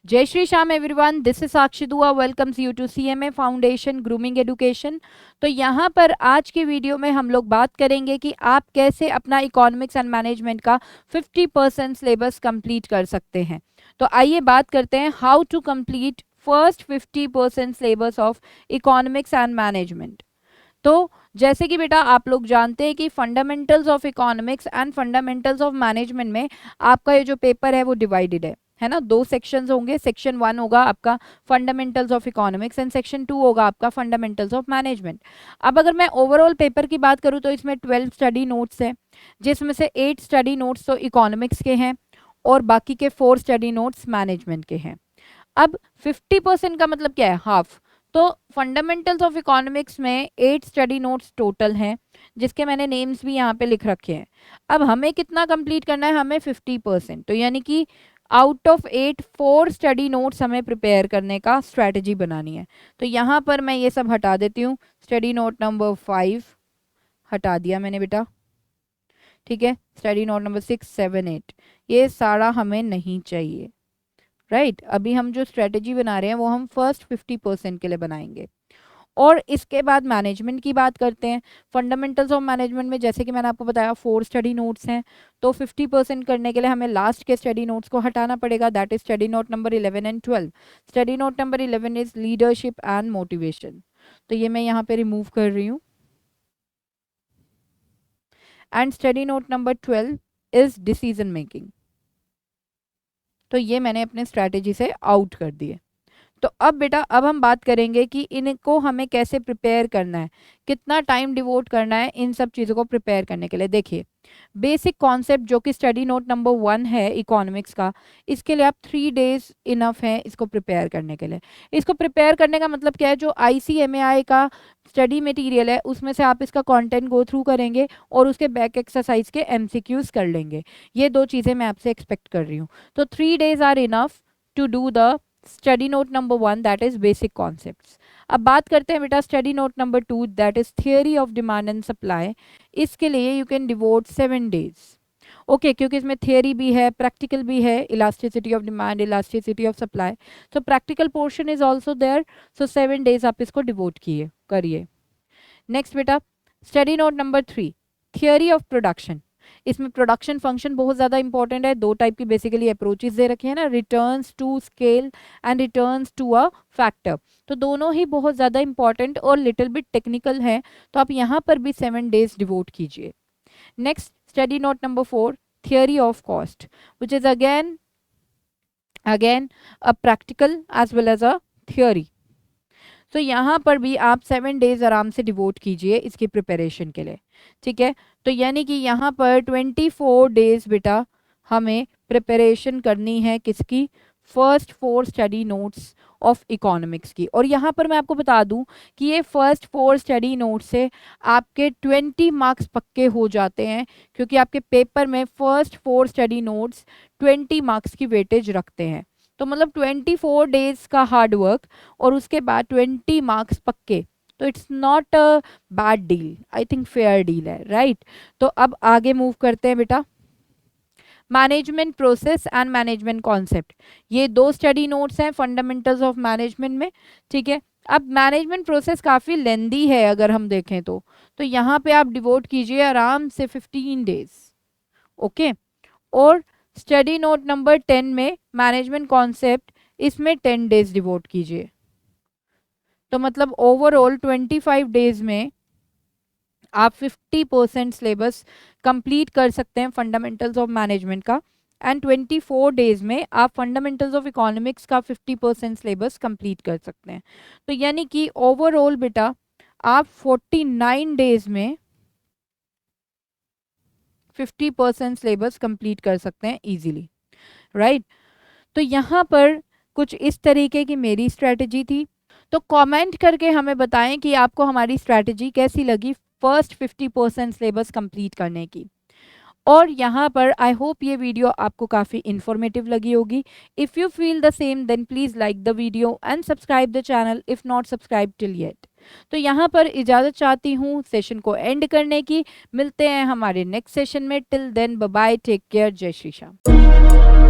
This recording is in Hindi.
जय Shri Shyam everyone, this is Sakshi Dua welcomes you to CMA foundation grooming education. तो यहाँ पर आज की वीडियो में हम लोग बात करेंगे कि आप कैसे अपना इकोनॉमिक्स एंड मैनेजमेंट का 50% सिलेबस कंप्लीट कर सकते हैं। तो आइए बात करते हैं how to complete first 50% syllabus of economics and management. तो जैसे कि बेटा आप लोग जानते हैं कि fundamentals of economics and fundamentals of management में आपका ये जो पेपर है वो डिवाइडेड है ना। दो सेक्शंस होंगे। सेक्शन 1 होगा आपका fundamentals of economics and section 2 होगा आपका फंडामेंटल्स ऑफ मैनेजमेंट। अब अगर मैं ओवरऑल पेपर की बात करूँ तो इसमें 12 स्टडी नोट्स है, जिसमें से 8 स्टडी नोट्स तो इकोनॉमिक्स के हैं और बाकी के 4 स्टडी नोट्स मैनेजमेंट के हैं। अब 50% का मतलब क्या है? हाफ। तो फंडामेंटल्स ऑफ इकोनॉमिक्स में 8 स्टडी नोट्स टोटल हैं, जिसके मैंने नेम्स भी यहाँ पे लिख रखे हैं। अब हमें कितना कंप्लीट करना है? हमें 50%। तो यानी कि आउट ऑफ 8 4 स्टडी नोट्स हमें प्रिपेयर करने का स्ट्रैटेजी बनानी है। तो यहाँ पर मैं ये सब हटा देती हूँ। स्टडी नोट नंबर 5 हटा दिया मैंने बेटा, ठीक है। स्टडी नोट नंबर 6 7 8 ये सारा हमें नहीं चाहिए, राइट। अभी हम जो स्ट्रेटेजी बना रहे हैं वो हम फर्स्ट 50% के लिए बनाएंगे। और इसके बाद मैनेजमेंट की बात करते हैं। फंडामेंटल्स ऑफ मैनेजमेंट में जैसे कि मैंने आपको बताया 4 स्टडी नोट्स हैं, तो 50% करने के लिए हमें लास्ट के स्टडी नोट्स को हटाना पड़ेगा। That is study note number 11 and 12। Study note number 11 is leadership and motivation, तो ये मैं यहाँ पे रिमूव कर रही हूँ। And study note number 12 is decision making, तो ये मैंने अपने स्ट्रैटेजी से आउट कर दिए। तो अब बेटा अब हम बात करेंगे कि इनको हमें कैसे प्रिपेयर करना है, कितना टाइम डिवोट करना है इन सब चीज़ों को प्रिपेयर करने के लिए। देखिए बेसिक कॉन्सेप्ट जो कि स्टडी नोट नंबर 1 है इकोनॉमिक्स का, इसके लिए आप 3 डेज इनफ है इसको प्रिपेयर करने के लिए। इसको प्रिपेयर करने का मतलब क्या है? जो ICMAI का स्टडी मटेरियल है उसमें से आप इसका कंटेंट गो थ्रू करेंगे और उसके बैक एक्सरसाइज के MCQs कर लेंगे। ये दो चीज़ें मैं आपसे एक्सपेक्ट कर रही हूँ। तो 3 days are enough to do the study note number 1 that is basic concepts. अब बात करते हैं बेटा study note number 2 that is theory of demand and supply. इसके लिए you can devote 7 days, okay, क्योंकि इसमें थियोरी भी है, प्रैक्टिकल भी है, elasticity of demand, elasticity of supply. तो practical portion is also there, so 7 days आप इसको डिवोट करिए। नेक्स्ट बेटा study note number 3 theory of production. इसमें प्रोडक्शन फंक्शन बहुत ज़्यादा इंपॉर्टेंट है। दो टाइप की बेसिकली अप्रोचेस दे रखे हैं ना, returns to scale and returns to a factor. तो दोनों ही बहुत ज़्यादा इंपॉर्टेंट और लिटिल बिट टेक्निकल है, तो आप यहाँ पर भी 7 डेज डिवोट कीजिए। Next study note number 4 theory of cost, which is again a practical as well as a theory. तो यहाँ पर भी आप 7 डेज आराम से डिवोट कीजिए इसकी प्रिपरेशन के लिए, ठीक है। तो यानी कि यहाँ पर 24 डेज बेटा हमें प्रिपरेशन करनी है किसकी? First 4 study notes of economics की। और यहाँ पर मैं आपको बता दूं कि ये फर्स्ट 4 स्टडी नोट्स से आपके 20 मार्क्स पक्के हो जाते हैं, क्योंकि आपके पेपर में फर्स्ट 4 स्टडी नोट्स 20 मार्क्स की वेटेज रखते हैं। तो मतलब 24 डेज का हार्ड वर्क और उसके बाद 20 मार्क्स पक्के, तो it's not a bad deal, I think fair deal है, राइट। तो अब आगे मूव करते हैं बेटा management process and management concept. ये 2 स्टडी नोट्स हैं फंडामेंटल्स ऑफ मैनेजमेंट में, ठीक है। अब मैनेजमेंट प्रोसेस काफ़ी लेंदी है अगर हम देखें तो यहाँ पे आप डिवोट कीजिए आराम से 15 डेज, ओके। और स्टडी नोट नंबर 10 में मैनेजमेंट कॉन्सेप्ट, इसमें 10 डेज डिवोट कीजिए। तो मतलब ओवरऑल 25 डेज में आप 50% सिलेबस कंप्लीट कर सकते हैं फंडामेंटल्स ऑफ मैनेजमेंट का, एंड 24 डेज में आप फंडामेंटल्स ऑफ इकोनॉमिक्स का 50% सिलेबस कंप्लीट कर सकते हैं। तो यानी कि ओवरऑल बेटा आप 49 डेज में 50% सिलेबस कंप्लीट कर सकते हैं इजीली, राइट। तो यहाँ पर कुछ इस तरीके की मेरी स्ट्रैटेजी थी। तो कमेंट करके हमें बताएं कि आपको हमारी स्ट्रैटेजी कैसी लगी फर्स्ट 50% सिलेबस कंप्लीट करने की। और यहाँ पर आई होप ये वीडियो आपको काफ़ी इन्फॉर्मेटिव लगी होगी। If you feel the same then please like the video and subscribe the channel if not subscribe till yet. तो यहाँ पर इजाज़त चाहती हूँ सेशन को एंड करने की। मिलते हैं हमारे नेक्स्ट सेशन में। Till then bye bye, take care, जय श्री श्याम।